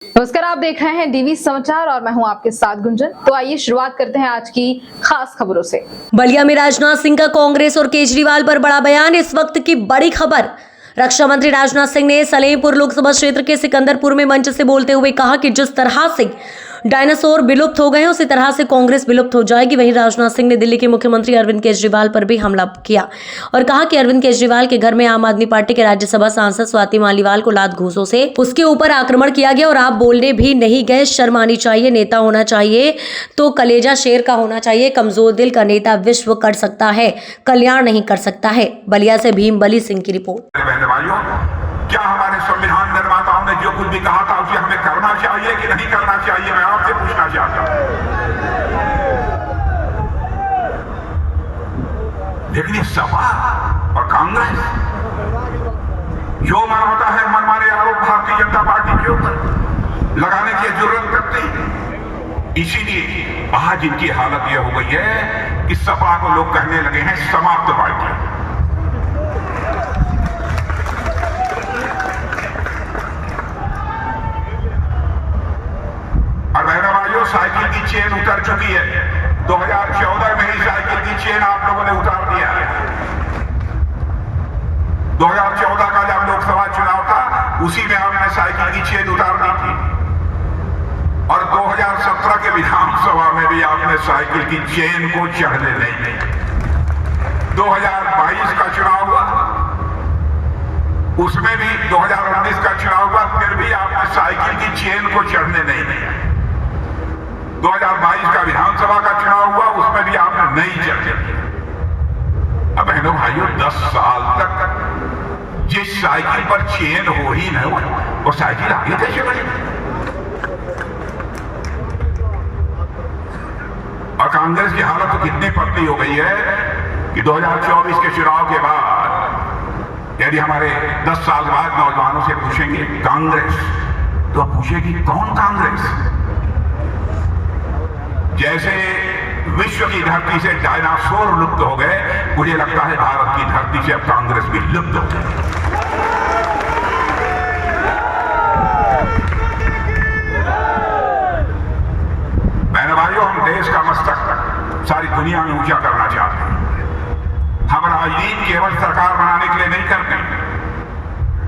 नमस्कार, आप देख रहे हैं डीवी समाचार और मैं हूं आपके साथ गुंजन। तो आइए शुरुआत करते हैं आज की खास खबरों से। बलिया में राजनाथ सिंह का कांग्रेस और केजरीवाल पर बड़ा बयान। इस वक्त की बड़ी खबर। रक्षा मंत्री राजनाथ सिंह ने सलेमपुर लोकसभा क्षेत्र के सिकंदरपुर में मंच से बोलते हुए कहा कि जिस तरह से डायनासोर विलुप्त हो गए हैं उसी तरह से कांग्रेस विलुप्त हो जाएगी। वहीं राजनाथ सिंह ने दिल्ली के मुख्यमंत्री अरविंद केजरीवाल पर भी हमला किया और कहा कि अरविंद केजरीवाल के घर में आम आदमी पार्टी के राज्यसभा सांसद स्वाति मालीवाल को लात घूंसों से उसके ऊपर आक्रमण किया गया और आप बोलने भी नहीं गए। शर्म आनी चाहिए। नेता होना चाहिए तो कलेजा शेर का होना चाहिए। कमजोर दिल का नेता विश्व कर सकता है, कल्याण नहीं कर सकता है। बलिया से भीम बली सिंह की रिपोर्ट। क्या हमारे संविधान निर्माताओं ने जो कुछ भी कहा था उसे हमें करना चाहिए कि नहीं करना चाहिए, मैं आपसे पूछना चाहता हूं। लेकिन ये सपा और कांग्रेस जो मानता है मनमाने आरोप भारतीय जनता पार्टी के ऊपर लगाने की जरूरत करती। इसीलिए आज इनकी हालत यह हो गई है कि सपा को लोग कहने लगे हैं समाप्त पार्टी। और बहनों भाइयों, साइकिल की चेन उतर चुकी है। 2014 में ही साइकिल की चेन आप लोगों ने उतार दिया है। 2014 का जब लोकसभा चुनाव था उसी में आपने साइकिल की चेन उतार दी थी और 2017 के विधानसभा में भी आपने साइकिल की चेन को चढ़ने नहीं दी। 2022 का चुनाव हुआ, उसमें भी 2019 का चुनाव हुआ, फिर भी आपने साइकिल की चेन को चढ़ने नहीं दिया। 2022 का विधानसभा का चुनाव हुआ, उसमें भी आपने नहीं चढ़ने दिया। अब बहनों भाइयों, 10 साल तक जिस साइकिल पर चेन हो ही न हो वो साइकिल आगे कैसे बढ़ेगी? और कांग्रेस की हालत तो कितनी पतली हो गई है कि 2024 के चुनाव के बाद यदि हमारे 10 साल बाद नौजवानों से पूछेंगे कांग्रेस, तो पूछेगी कौन कांग्रेस? जैसे विश्व की धरती से डायनासोर लुप्त हो गए, मुझे लगता है भारत की धरती से अब कांग्रेस भी लुप्त हो गई। बहनों भाइयों, हम देश का मस्तक सारी दुनिया में ऊंचा करना चाहते हैं। हम राजनीति केवल सरकार बनाने के लिए नहीं करते,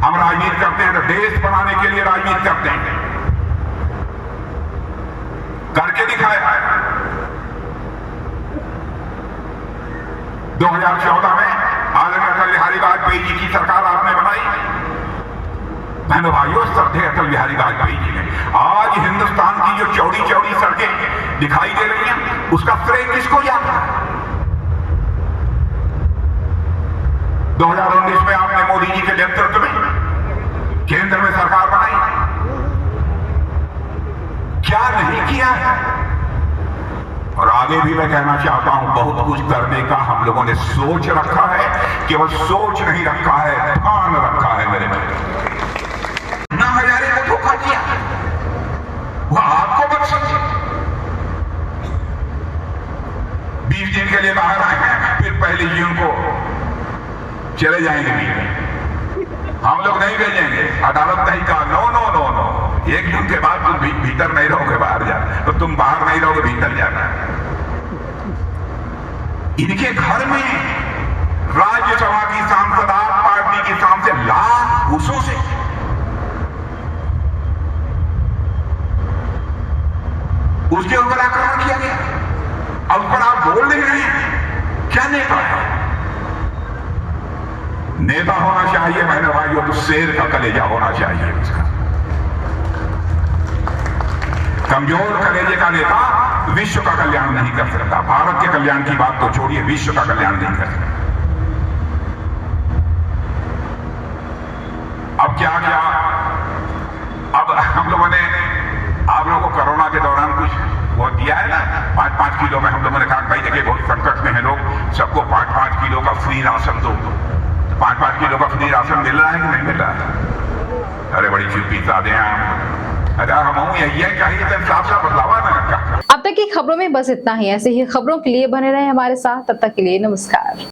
हम राजनीति करते हैं तो देश बनाने के लिए राजनीति करते हैं। करके दिखाया है। 2014 में आदरणीय अटल बिहारी वाजपेयी जी की सरकार आपने बनाई। बहनों भाइयों, श्रद्धेय अटल बिहारी वाजपेयी जी ने आज हिंदुस्तान की जो चौड़ी चौड़ी सड़कें दिखाई दे रही हैं, उसका श्रेय किसको जाता है? 2019 में आपने मोदी जी के नेतृत्व में केंद्र में सरकार बनाई, क्या नहीं किया है? और आगे भी मैं कहना चाहता हूं, बहुत कुछ करने का हम लोगों ने सोच रखा है, केवल सोच नहीं रखा है, ठान रखा है। मेरे में ना हजारे को धोखा दिया, वह आपको बख्शे। 20 दिन के लिए बाहर आए हैं, फिर पहली जून को चले जाएंगे। हम लोग नहीं भेजेंगे, अदालत नहीं कहा नो नो नो नो, 1 जून के बाद तुम भीतर नहीं रहोगे, बाहर जाना, तो तुम बाहर नहीं रहोगे, भीतर जाना। इनके घर में राज्यसभा की सांसद आप पार्टी के सांसद लाख घूसों से उसके ऊपर आक्रमण किया गया। अब पर आप बोल नहीं रहे हैं, क्या नेता है? नेता होना चाहिए बहनों भाइयों तो शेर का कलेजा होना चाहिए। उसका कमजोर कलेजे का नेता विश्व का कल्याण नहीं कर सकता। भारत के कल्याण की बात तो छोड़िए, विश्व का कल्याण नहीं कर सकता। अब क्या क्या, अब हम लोगों ने आप लोगों को कोरोना के दौरान कुछ वो दिया है ना, 5-5 किलो में हम लोगों ने कहा भाई देखिए बहुत संकट में है लोग, सबको 5-5 किलो का फ्री राशन दो। 5-5 किलो का फ्री राशन मिल रहा है कि नहीं मिल रहा है? अरे बड़ी चुप्पी साधे हैं। अरे हम यही है, चाहिए तो साफ साफ बदलावा ना। अब तक की खबरों में बस इतना ही। ऐसे ही खबरों के लिए बने रहे हमारे साथ। तब तक के लिए नमस्कार।